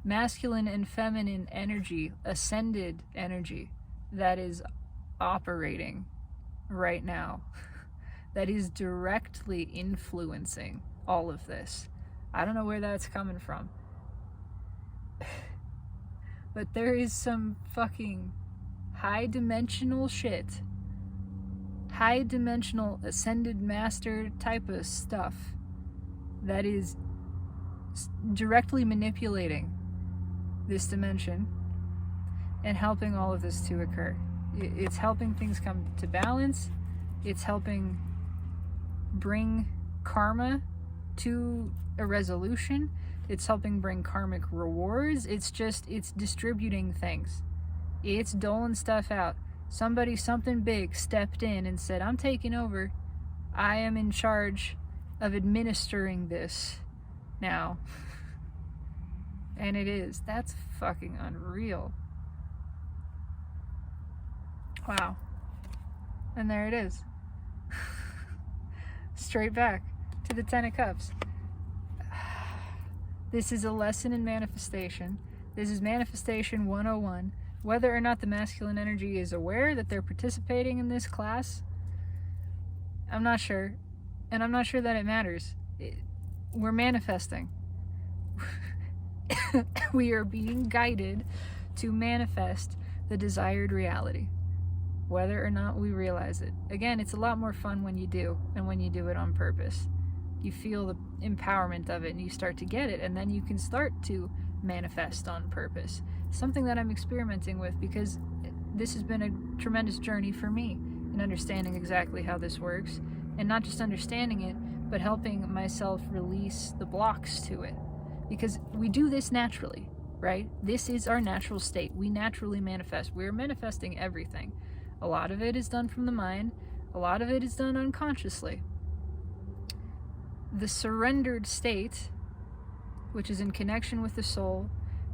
masculine and feminine energy, ascended energy, that is operating right now, that is directly influencing all of this. I don't know where that's coming from, but there is some fucking high dimensional shit, high dimensional ascended master type of stuff that is directly manipulating this dimension and helping all of this to occur. It's helping things come to balance. It's helping bring karma to a resolution. It's helping bring karmic rewards. It's distributing things. It's doling stuff out. Something big stepped in and said, I'm taking over. I am in charge of administering this now. And it is. That's fucking unreal. Wow. And there it is. Straight back to the Ten of Cups. This is a lesson in manifestation. This is Manifestation 101. Whether or not the masculine energy is aware that they're participating in this class, I'm not sure. And I'm not sure that it matters. We're manifesting. We are being guided to manifest the desired reality, whether or not we realize it. Again, it's a lot more fun when you do, and when you do it on purpose. You feel the empowerment of it, and you start to get it, and then you can start to manifest on purpose. Something that I'm experimenting with, because this has been a tremendous journey for me in understanding exactly how this works, and not just understanding it, but helping myself release the blocks to it. Because we do this naturally, right? This is our natural state. We naturally manifest. We're manifesting everything. A lot of it is done from the mind. A lot of it is done unconsciously. The surrendered state, which is in connection with the soul,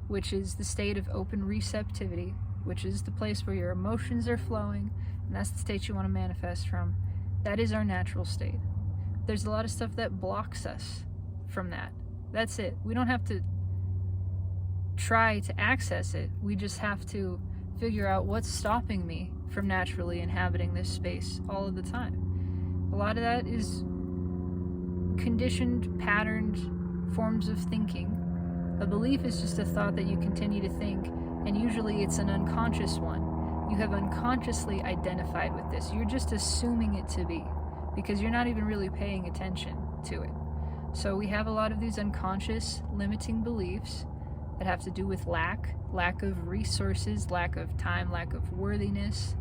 which is the state of open receptivity, which is the place where your emotions are flowing, and that's the state you want to manifest from. That is our natural state. There's a lot of stuff that blocks us from that. That's it. We don't have to try to access it. We just have to figure out what's stopping me from naturally inhabiting this space all of the time. A lot of that is conditioned, patterned forms of thinking. A belief is just a thought that you continue to think, and usually it's an unconscious one. You have unconsciously identified with this. You're just assuming it to be, because you're not even really paying attention to it. So we have a lot of these unconscious limiting beliefs that have to do with lack of resources, lack of time, lack of worthiness,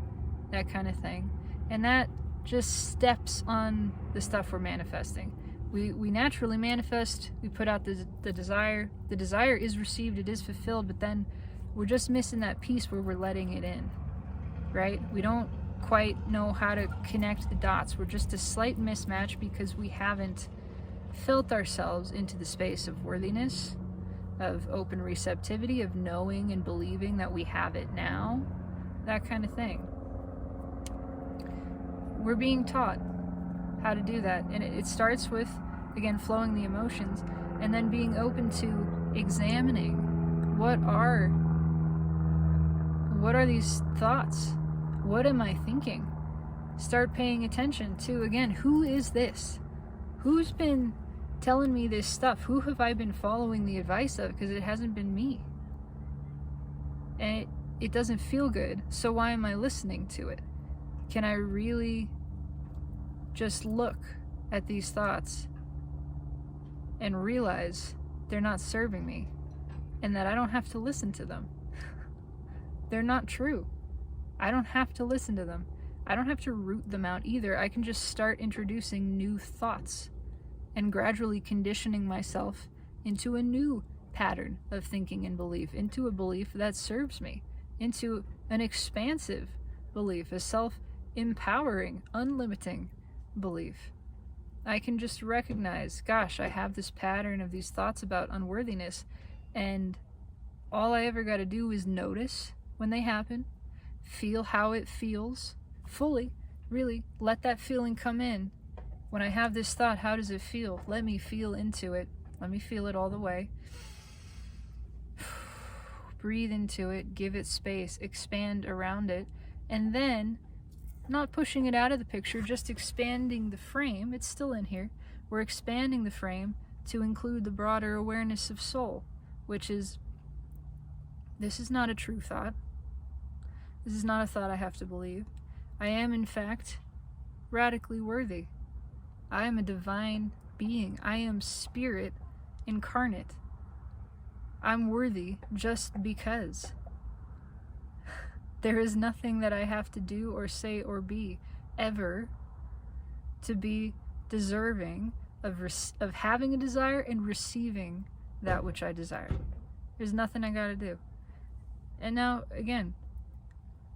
that kind of thing. And that just steps on the stuff we're manifesting. We naturally manifest, we put out the desire. The desire is received, it is fulfilled, but then we're just missing that piece where we're letting it in, right? We don't quite know how to connect the dots. We're just a slight mismatch because we haven't felt ourselves into the space of worthiness, of open receptivity, of knowing and believing that we have it now, that kind of thing. We're being taught how to do that, and it starts with, again, flowing the emotions, and then being open to examining what are these thoughts? What am I thinking? Start paying attention to, again, who is this? Who's been telling me this stuff? Who have I been following the advice of? Because it hasn't been me. And it doesn't feel good. So why am I listening to it? Can I really just look at these thoughts and realize they're not serving me and that I don't have to listen to them. They're not true. I don't have to listen to them. I don't have to root them out either. I can just start introducing new thoughts and gradually conditioning myself into a new pattern of thinking and belief, into a belief that serves me, into an expansive belief, a self-empowering, unlimiting belief. I can just recognize, gosh, I have this pattern of these thoughts about unworthiness, and all I ever got to do is notice when they happen, feel how it feels fully, really let that feeling come in. When I have this thought, how does it feel? Let me feel into it. Let me feel it all the way. Breathe into it, give it space, expand around it, and then not pushing it out of the picture, just expanding the frame. It's still in here. We're expanding the frame to include the broader awareness of soul, which is, this is not a true thought. This is not a thought I have to believe. I am, in fact, radically worthy. I am a divine being. I am spirit incarnate. I'm worthy just because. There is nothing that I have to do or say or be ever to be deserving of having a desire and receiving that which I desire. There's nothing I gotta do. And now, again,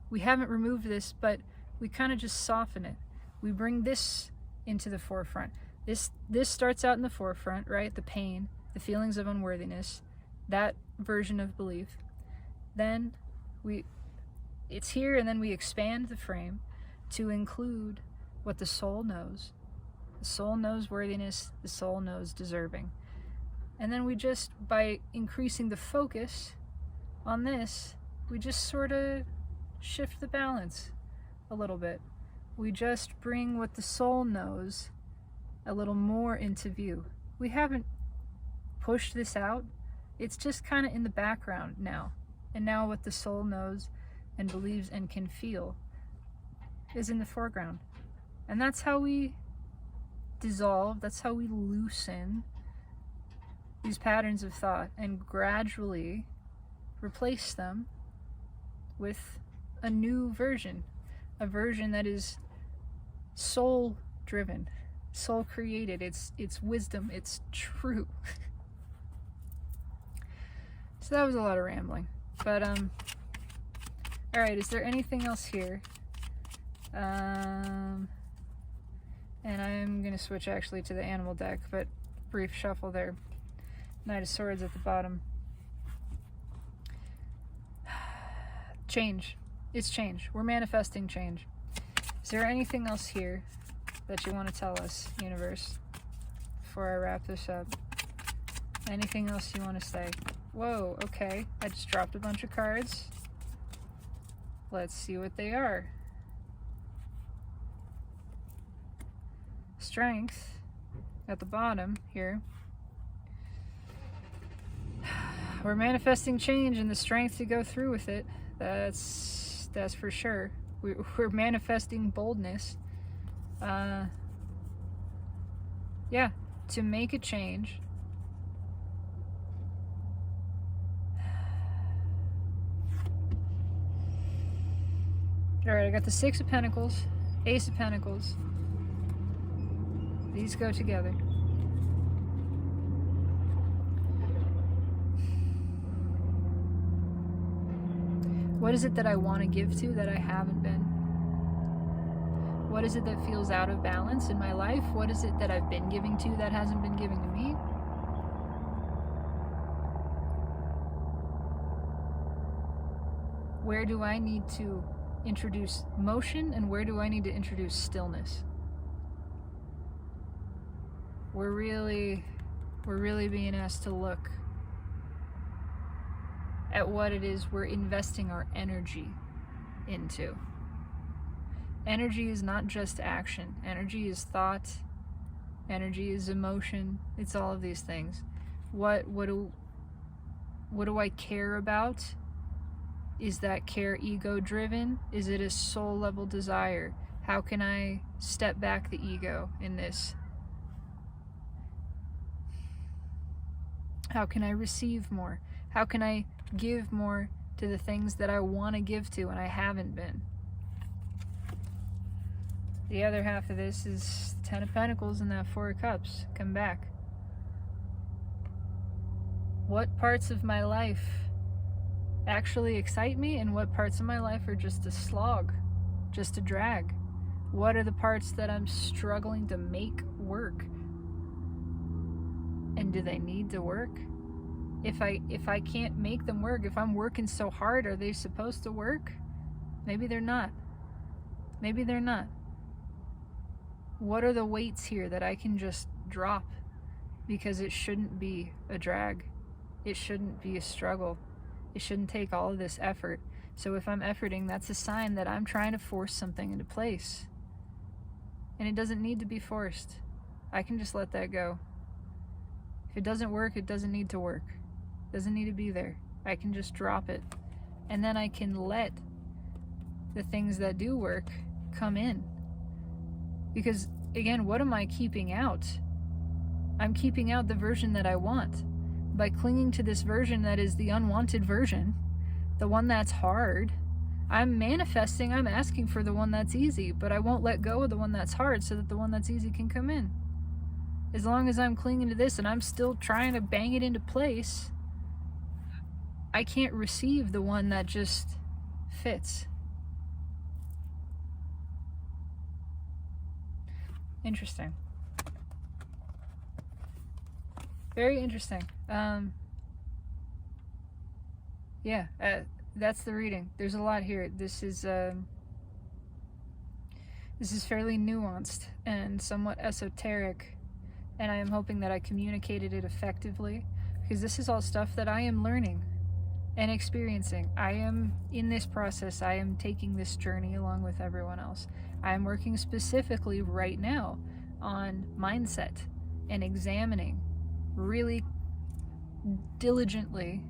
we haven't removed this, but we kind of just soften it. We bring this into the forefront. This starts out in the forefront, right? The pain, the feelings of unworthiness, that version of belief. Then it's here, and then we expand the frame to include what the soul knows. The soul knows worthiness, the soul knows deserving. And then we just, by increasing the focus on this, we just sort of shift the balance a little bit. We just bring what the soul knows a little more into view. We haven't pushed this out. It's just kind of in the background now. And now what the soul knows and believes and can feel is in the foreground. And that's how we dissolve, that's how we loosen these patterns of thought and gradually replace them with a new version, a version that is soul driven, soul created. It's wisdom, it's true. So that was a lot of rambling, but all right, is there anything else here? And I'm gonna switch actually to the animal deck, but brief shuffle there. Knight of Swords at the bottom. Change. It's change. We're manifesting change. Is there anything else here that you want to tell us, universe, before I wrap this up? Anything else you want to say? Whoa, okay. I just dropped a bunch of cards. Let's see what they are. Strength at the bottom here. We're manifesting change and the strength to go through with it. That's for sure. We're manifesting boldness. Yeah, to make a change. Alright, I got the Six of Pentacles, Ace of Pentacles. These go together. What is it that I want to give to that I haven't been? What is it that feels out of balance in my life? What is it that I've been giving to that hasn't been giving to me? Where do I need to introduce motion and where do I need to introduce stillness? We're really being asked to look at what it is we're investing our energy into. Energy is not just action. Energy is thought. Energy is emotion. It's all of these things. What do I care about? Is that care ego driven? Is it a soul level desire? How can I step back the ego in this? How can I receive more? How can I give more to the things that I want to give to and I haven't been? The other half of this is Ten of Pentacles and that Four of Cups. Come back. What parts of my life actually excite me and what parts of my life are just a slog, just a drag? What are the parts that I'm struggling to make work? And do they need to work? If I can't make them work, if I'm working so hard, are they supposed to work? Maybe they're not. Maybe they're not. What are the weights here that I can just drop? Because it shouldn't be a drag. It shouldn't be a struggle. It shouldn't take all of this effort. So if I'm efforting, that's a sign that I'm trying to force something into place. And it doesn't need to be forced. I can just let that go. If it doesn't work, it doesn't need to work. It doesn't need to be there. I can just drop it. And then I can let the things that do work come in. Because, again, what am I keeping out? I'm keeping out the version that I want. By clinging to this version that is the unwanted version, the one that's hard, I'm manifesting, I'm asking for the one that's easy, but I won't let go of the one that's hard so that the one that's easy can come in. As long as I'm clinging to this and I'm still trying to bang it into place, I can't receive the one that just fits. Interesting. Very interesting. That's the reading. There's a lot here. This is fairly nuanced and somewhat esoteric, and I am hoping that I communicated it effectively, because this is all stuff that I am learning and experiencing. I am in this process. I am taking this journey along with everyone else. I am working specifically right now on mindset and examining, really diligently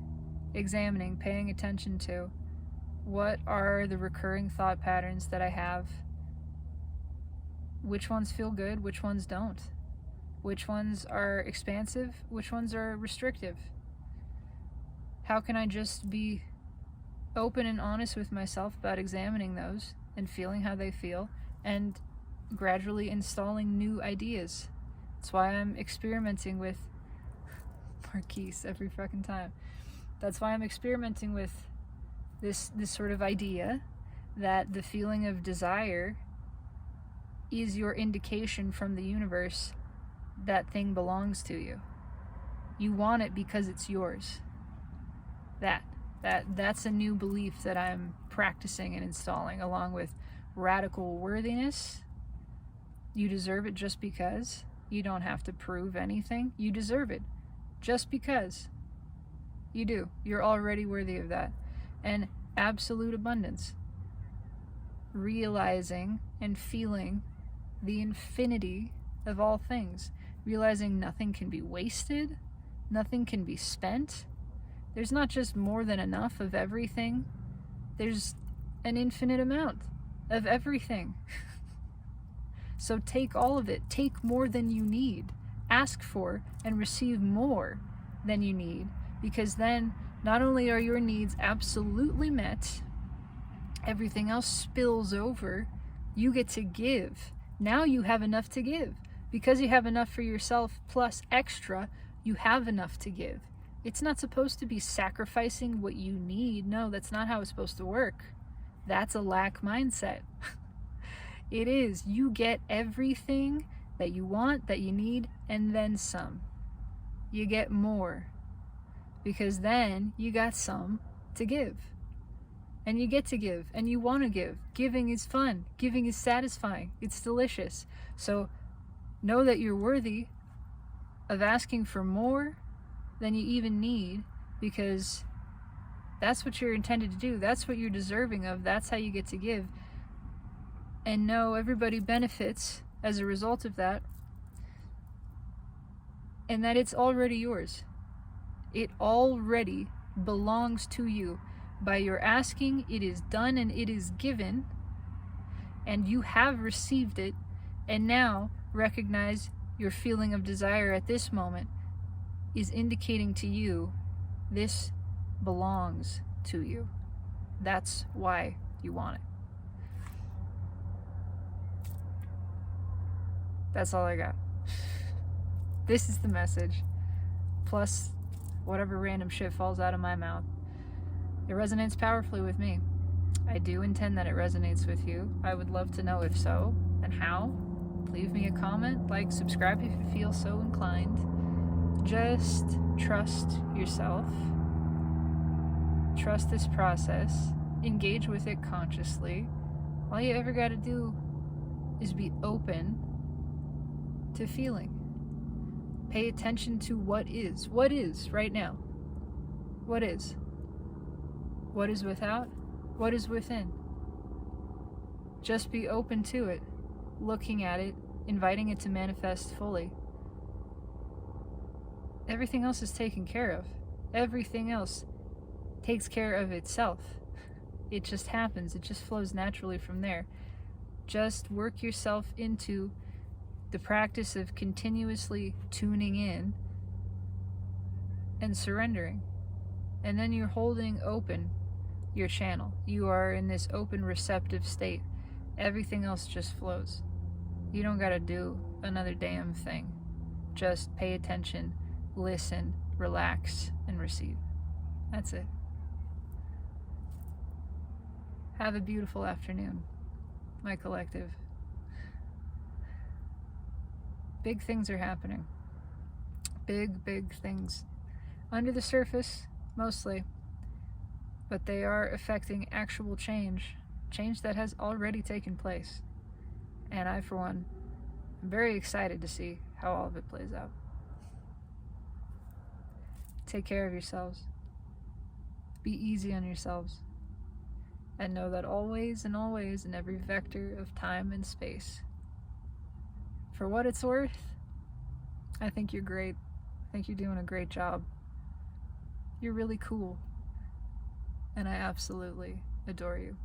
examining, paying attention to what are the recurring thought patterns that I have, which ones feel good, which ones don't, which ones are expansive, which ones are restrictive. How can I just be open and honest with myself about examining those and feeling how they feel and gradually installing new ideas? That's why I'm experimenting with Marquise every fucking time. That's why I'm experimenting with this sort of idea that the feeling of desire is your indication from the universe that thing belongs to you. You want it because it's yours. That's a new belief that I'm practicing and installing, along with radical worthiness. You deserve it just because. You don't have to prove anything. You deserve it just because. You do. You're already worthy of that. And absolute abundance. Realizing and feeling the infinity of all things. Realizing nothing can be wasted. Nothing can be spent. There's not just more than enough of everything. There's an infinite amount of everything. So take all of it. Take more than you need. Ask for and receive more than you need. Because then not only are your needs absolutely met, everything else spills over. You get to give. Now you have enough to give. Because you have enough for yourself plus extra, you have enough to give. It's not supposed to be sacrificing what you need. No, that's not how it's supposed to work. That's a lack mindset. It is. You get everything that you want, that you need, and then some. You get more. Because then you got some to give. And you get to give. And you want to give. Giving is fun. Giving is satisfying. It's delicious. So know that you're worthy of asking for more than you even need, because that's what you're intended to do. That's what you're deserving of. That's how you get to give. And know everybody benefits as a result of that. And that it's already yours. It already belongs to you. By your asking, it is done and it is given. and you have received it, and now recognize your feeling of desire at this moment is indicating to you this belongs to you. That's why you want it. That's all I got. This is the message, plus whatever random shit falls out of my mouth. It resonates powerfully with me. I do intend that it resonates with you. I would love to know if so, and how. Leave me a comment, like, subscribe if you feel so inclined. Just trust yourself. Trust this process. Engage with it consciously. All you ever gotta do is be open to feeling. Pay attention to what is. What is right now? What is? What is without? What is within? Just be open to it, looking at it, inviting it to manifest fully. Everything else is taken care of. Everything else takes care of itself. It just happens. It just flows naturally from there. Just work yourself into the practice of continuously tuning in and surrendering. And then you're holding open your channel. You are in this open, receptive state. Everything else just flows. You don't gotta do another damn thing. Just pay attention, listen, relax, and receive. That's it. Have a beautiful afternoon, my collective. Big things are happening. Big, big things. Under the surface, mostly. But they are affecting actual change. Change that has already taken place. And I, for one, am very excited to see how all of it plays out. Take care of yourselves. Be easy on yourselves. And know that always and always, in every vector of time and space, for what it's worth, I think you're great. I think you're doing a great job. You're really cool. And I absolutely adore you.